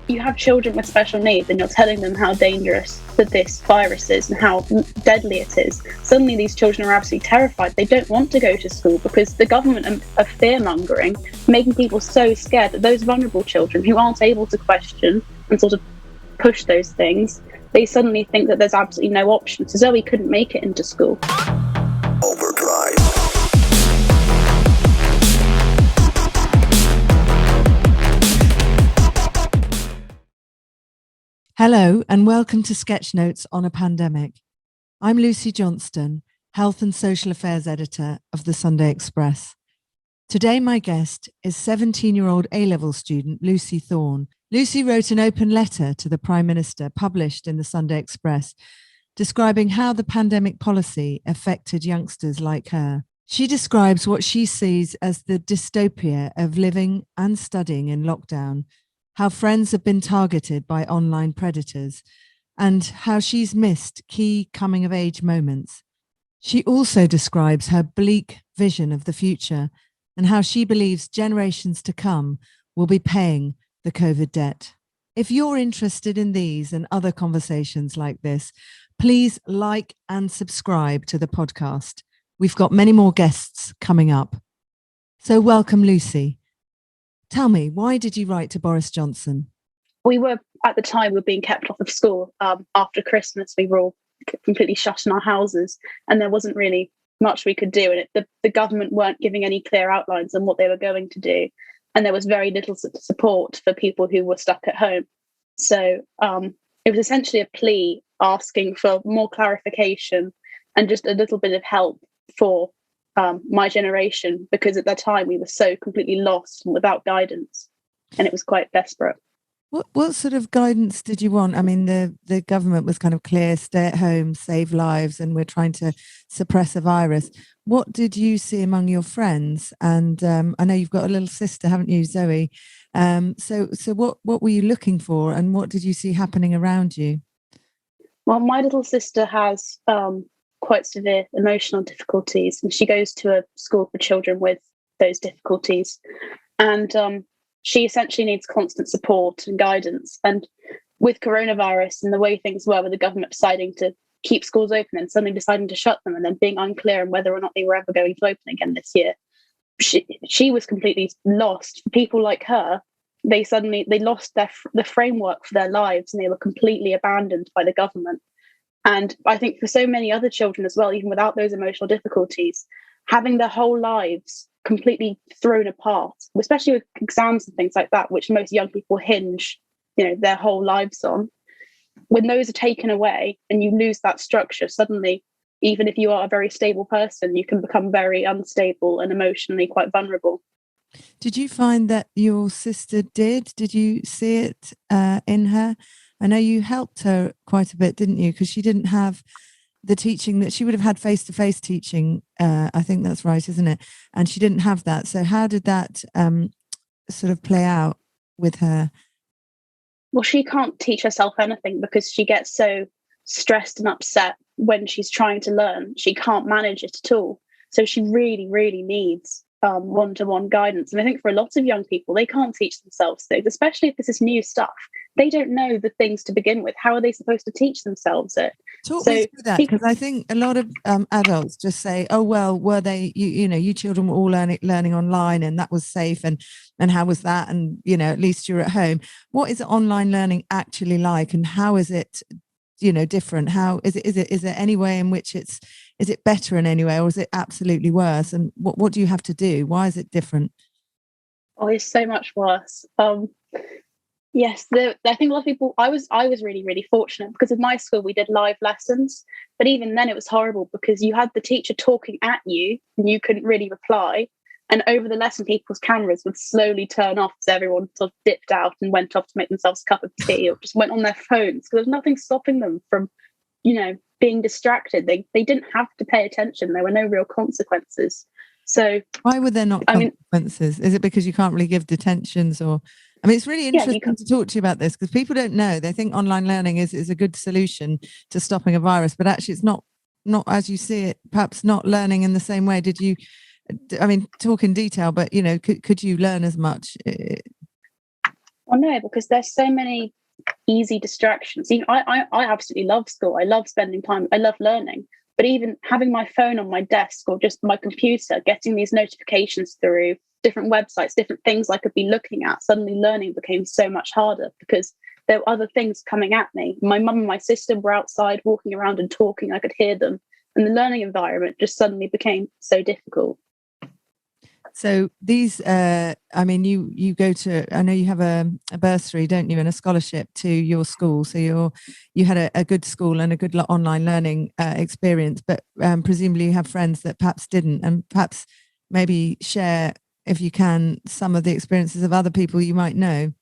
you have children with special needs and you're telling them how dangerous that this virus is and how deadly it is, suddenly these children are absolutely terrified. They don't want to go to school because the government are fear-mongering, making people so scared that those vulnerable children who aren't able to question and sort of push those things, they suddenly think that there's absolutely no option. So Zoe couldn't make it into school. Overdrive. Hello and welcome to Sketch Notes on a Pandemic. I'm Lucy Johnston, Health and Social Affairs Editor of the Sunday Express. Today my guest is 17-year-old A-level student Lucy Thorne. Lucy wrote an open letter to the Prime Minister published in the Sunday Express describing how the pandemic policy affected youngsters like her. She describes what she sees as the dystopia of living and studying in lockdown, how friends have been targeted by online predators, and how she's missed key coming-of-age moments. She also describes her bleak vision of the future and how she believes generations to come will be paying the COVID debt. If you're interested in these and other conversations like this, please like and subscribe to the podcast. We've got many more guests coming up. So welcome, Lucy. Tell me, why did you write to Boris Johnson? We were, at the time, we were being kept off of school. After Christmas, we were all completely shut in our houses and there wasn't really much we could do. And the government weren't giving any clear outlines on what they were going to do. And there was very little support for people who were stuck at home. So it was essentially a plea asking for more clarification and just a little bit of help for my generation, because at that time we were so completely lost and without guidance, and it was quite desperate. What sort of guidance did you want? I mean, the government was kind of clear, stay at home, save lives, and we're trying to suppress a virus. What did you see among your friends? And I know you've got a little sister, haven't you, Zoe? So what were you looking for, and what did you see happening around you? Well, my little sister has quite severe emotional difficulties, and she goes to a school for children with those difficulties, and she essentially needs constant support and guidance. And with coronavirus and the way things were, with the government deciding to keep schools open and suddenly deciding to shut them and then being unclear on whether or not they were ever going to open again this year, she was completely lost. For people like her, they lost the framework for their lives, and they were completely abandoned by the government. And I think for so many other children as well, even without those emotional difficulties, having their whole lives completely thrown apart, especially with exams and things like that, which most young people hinge, their whole lives on. When those are taken away and you lose that structure, suddenly, even if you are a very stable person, you can become very unstable and emotionally quite vulnerable. Did you find that your sister did? Did you see it in her? I know you helped her quite a bit, didn't you? Because she didn't have the teaching that she would have had face-to-face teaching. I think that's right, isn't it? And she didn't have that. So how did that sort of play out with her? Well, she can't teach herself anything because she gets so stressed and upset when she's trying to learn. She can't manage it at all. So she really, really needs one-to-one guidance. And I think for a lot of young people, they can't teach themselves things, especially if this is new stuff. They don't know the things to begin with. How are they supposed to teach themselves it? Talk me through that, because I think a lot of adults just say, oh, well, were they, you children were all learning online and that was safe, and how was that? And, at least you're at home. What is online learning actually like, and how is it, different? How is there any way in which is it better in any way, or is it absolutely worse? And what do you have to do? Why is it different? Oh, it's so much worse. Yes, I think a lot of people, I was really, really fortunate because at my school we did live lessons, but even then it was horrible because you had the teacher talking at you and you couldn't really reply. And over the lesson, people's cameras would slowly turn off as everyone sort of dipped out and went off to make themselves a cup of tea or just went on their phones, because there's nothing stopping them from, being distracted. They didn't have to pay attention. There were no real consequences. So why were there not consequences? Is it because you can't really give detentions? Or it's really interesting to talk to you about this, because people don't know. They think online learning is a good solution to stopping a virus, but actually it's not as you see it, perhaps not learning in the same way. Did you, talk in detail, but could you learn as much? Well, no, because there's so many easy distractions. I absolutely love school. I love spending time. I love learning. But even having my phone on my desk or just my computer, getting these notifications through different websites, different things I could be looking at, suddenly learning became so much harder because there were other things coming at me. My mum and my sister were outside walking around and talking. I could hear them. And the learning environment just suddenly became so difficult. So these, you go to, I know you have a bursary, don't you, and a scholarship to your school. So you had a good school and a good online learning experience, but presumably you have friends that perhaps didn't, and perhaps maybe share, if you can, some of the experiences of other people you might know.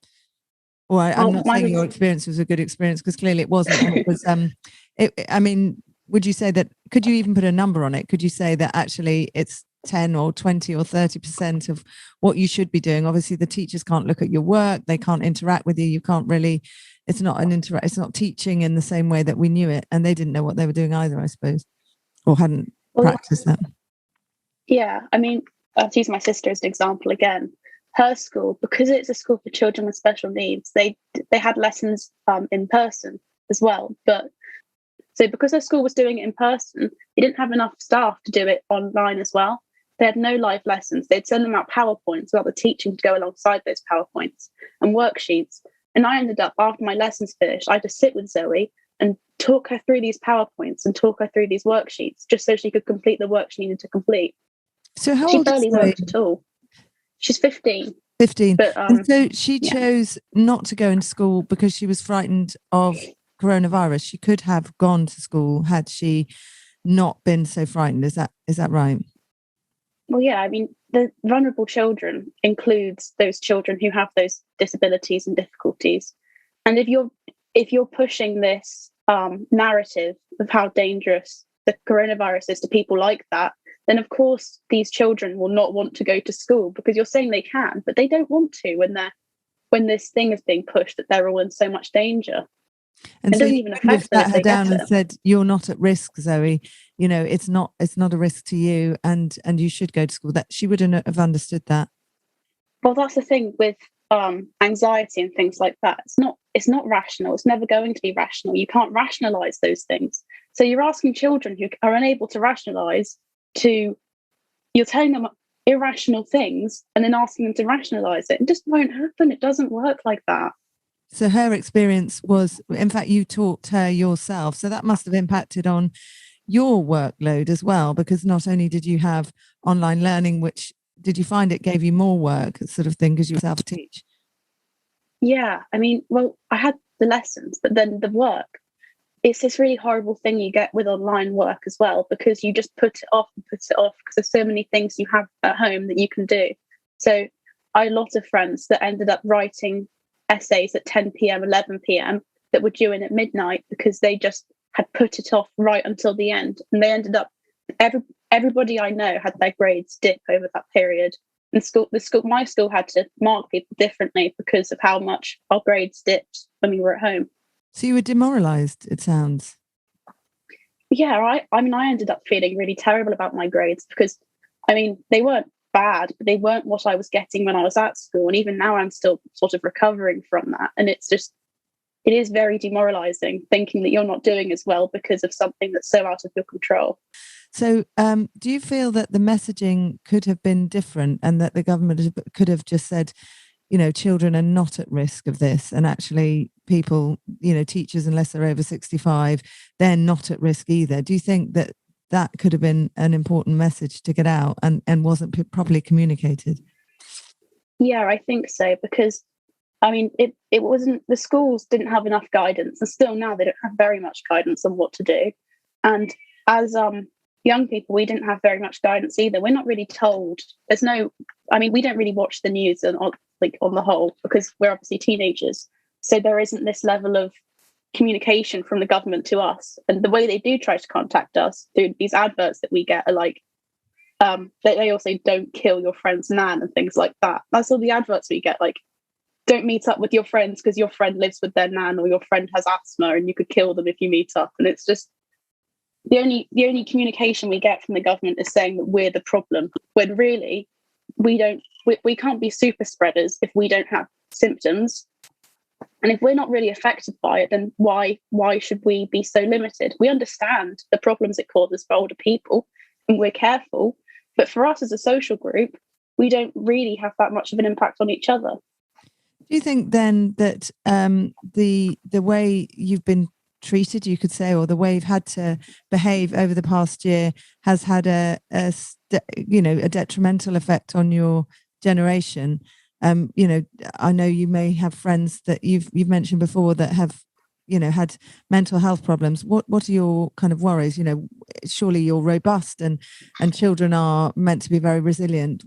Or I'm not saying your experience was a good experience, because clearly it wasn't. And it was, would you say that, could you even put a number on it? Could you say that actually it's 10 or 20 or 30% of what you should be doing? Obviously the teachers can't look at your work, they can't interact with you, you can't really, it's not teaching in the same way that we knew it, and they didn't know what they were doing either, I suppose, or hadn't practiced that. Yeah, I mean, I'll use my sister as an example again. Her school, because it's a school for children with special needs, they had lessons in person as well. But so because her school was doing it in person, they didn't have enough staff to do it online as well. They had no live lessons. They'd send them out PowerPoints without the teaching to go alongside those PowerPoints and worksheets. And I ended up, after my lessons finished, I had to sit with Zoe and talk her through these PowerPoints and talk her through these worksheets just so she could complete the work she needed to complete. So how she old barely is Zoe? worked at all. She's 15. 15. But, and so she chose not to go into school because she was frightened of coronavirus. She could have gone to school had she not been so frightened. Is that right? Well, yeah, I mean, the vulnerable children includes those children who have those disabilities and difficulties. And if you're pushing this narrative of how dangerous the coronavirus is to people like that, then of course these children will not want to go to school, because you're saying they can, but they don't want to when this thing is being pushed that they're all in so much danger. And it so doesn't even affect them if they down get and said, "You're not at risk, Zoe. You know, it's not a risk to you, and you should go to school." That she wouldn't have understood that. Well, that's the thing with anxiety and things like that. It's not rational. It's never going to be rational. You can't rationalize those things. So you're asking children who are unable to rationalize you're telling them irrational things and then asking them to rationalize it. It just won't happen. It doesn't work like that. So her experience was, in fact, you taught her yourself. So that must have impacted on your workload as well, because not only did you have online learning, which did you find it gave you more work sort of thing because you self-teach? Yeah, I mean, well, I had the lessons, but then the work, it's this really horrible thing you get with online work as well, because you just put it off because there's so many things you have at home that you can do. So I had a lot of friends that ended up writing essays at 10 p.m, 11 p.m. that were due in at midnight because they just had put it off right until the end. And they ended up, everybody I know had their grades dip over that period. And my school had to mark people differently because of how much our grades dipped when we were at home. So you were demoralized, it sounds. Yeah, I mean, I ended up feeling really terrible about my grades because, I mean, they weren't bad, but they weren't what I was getting when I was at school. And even now I'm still sort of recovering from that. And it is very demoralizing thinking that you're not doing as well because of something that's so out of your control. So do you feel that the messaging could have been different, and that the government could have just said, you know, children are not at risk of this, and actually people, you know, teachers, unless they're over 65, they're not at risk either? Do you think that that could have been an important message to get out and wasn't properly communicated? Yeah, I think so, because I mean, it wasn't, the schools didn't have enough guidance, and still now they don't have very much guidance on what to do. And as young people, we didn't have very much guidance either. We're not really told. We don't really watch the news on the whole, because we're obviously teenagers. So there isn't this level of communication from the government to us. And the way they do try to contact us through these adverts that we get are like, they also don't kill your friend's nan and things like that. That's all the adverts we get, like, don't meet up with your friends because your friend lives with their nan, or your friend has asthma and you could kill them if you meet up. And it's just the only communication we get from the government is saying that we're the problem, when really we can't be super spreaders if we don't have symptoms. And if we're not really affected by it, then why should we be so limited? We understand the problems it causes for older people, and we're careful. But for us as a social group, we don't really have that much of an impact on each other. Do you think then that the way you've been treated, you could say, or the way you've had to behave over the past year has had a detrimental effect on your generation? I know you may have friends that you've mentioned before that have, had mental health problems. What are your kind of worries? Surely you're robust and children are meant to be very resilient.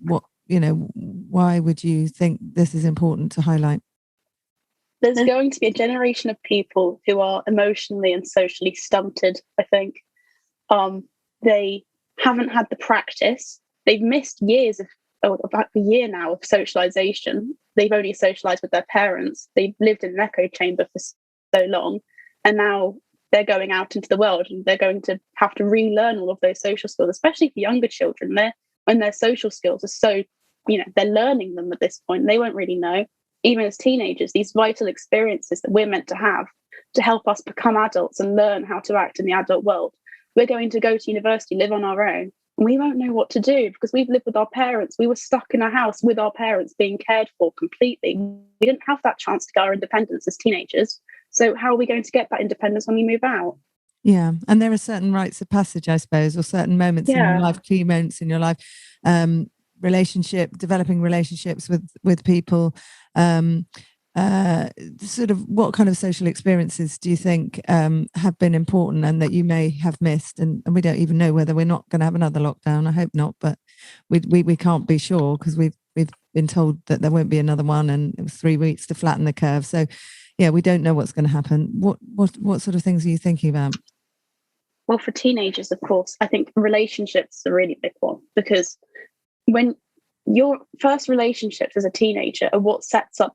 Why would you think this is important to highlight? There's going to be a generation of people who are emotionally and socially stunted, I think. They haven't had the practice. They've missed years about a year now of socialization. They've only socialized with their parents. They've lived in an echo chamber for so long. And now they're going out into the world and they're going to have to relearn all of those social skills, especially for younger children. When their social skills are so, they're learning them at this point. They won't really know. Even as teenagers, these vital experiences that we're meant to have to help us become adults and learn how to act in the adult world. We're going to go to university, live on our own, and we won't know what to do because we've lived with our parents. We were stuck in a house with our parents being cared for completely. We didn't have that chance to get our independence as teenagers. So how are we going to get that independence when we move out? Yeah. And there are certain rites of passage, I suppose, or certain moments in your life, key moments in your life, developing relationships with people. Sort of what kind of social experiences do you think have been important and that you may have missed? And we don't even know whether we're not going to have another lockdown. I hope not, but we can't be sure because we've been told that there won't be another one, and it was 3 weeks to flatten the curve. So yeah, we don't know what's going to happen. What sort of things are you thinking about? Well, for teenagers, of course, I think relationships are a really big one, because when your first relationships as a teenager are what sets up,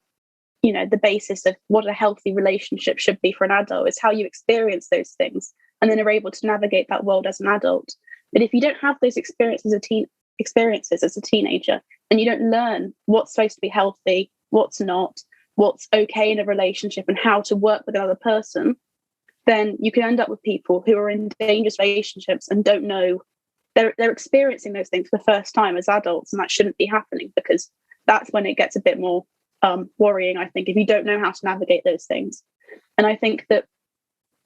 the basis of what a healthy relationship should be for an adult, is how you experience those things and then are able to navigate that world as an adult. But if you don't have those experiences as a teenager, and you don't learn what's supposed to be healthy, what's not, what's okay in a relationship and how to work with another person, then you can end up with people who are in dangerous relationships and don't know. They're experiencing those things for the first time as adults, and that shouldn't be happening, because that's when it gets a bit more worrying, I think, if you don't know how to navigate those things. And I think that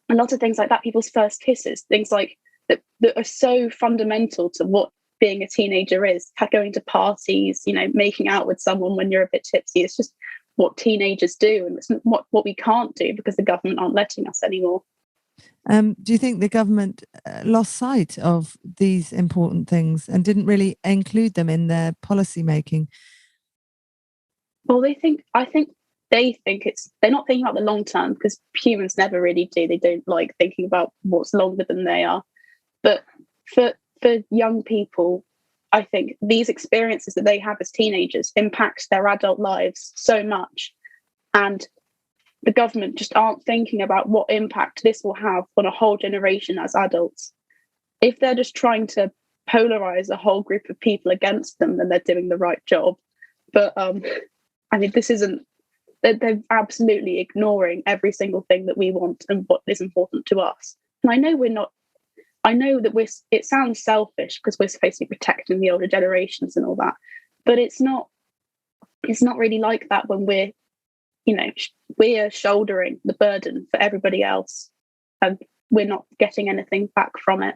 a lot of things like that, people's first kisses, things like that are so fundamental to what being a teenager is, going to parties, making out with someone when you're a bit tipsy. It's just what teenagers do, and it's what we can't do because the government aren't letting us anymore. Do you think the government lost sight of these important things and didn't really include them in their policy making? Well, they think they're not thinking about the long term, because humans never really do. They don't like thinking about what's longer than they are. But for young people, I think these experiences that they have as teenagers impact their adult lives so much. And the government just aren't thinking about what impact this will have on a whole generation as adults. If they're just trying to polarize a whole group of people against them, then they're doing the right job. But this isn't. They're absolutely ignoring every single thing that we want and what is important to us. And I know we're not. I know that it sounds selfish because we're supposed to be protecting the older generations and all that, but it's not. It's not really like that when we're shouldering the burden for everybody else, and we're not getting anything back from it.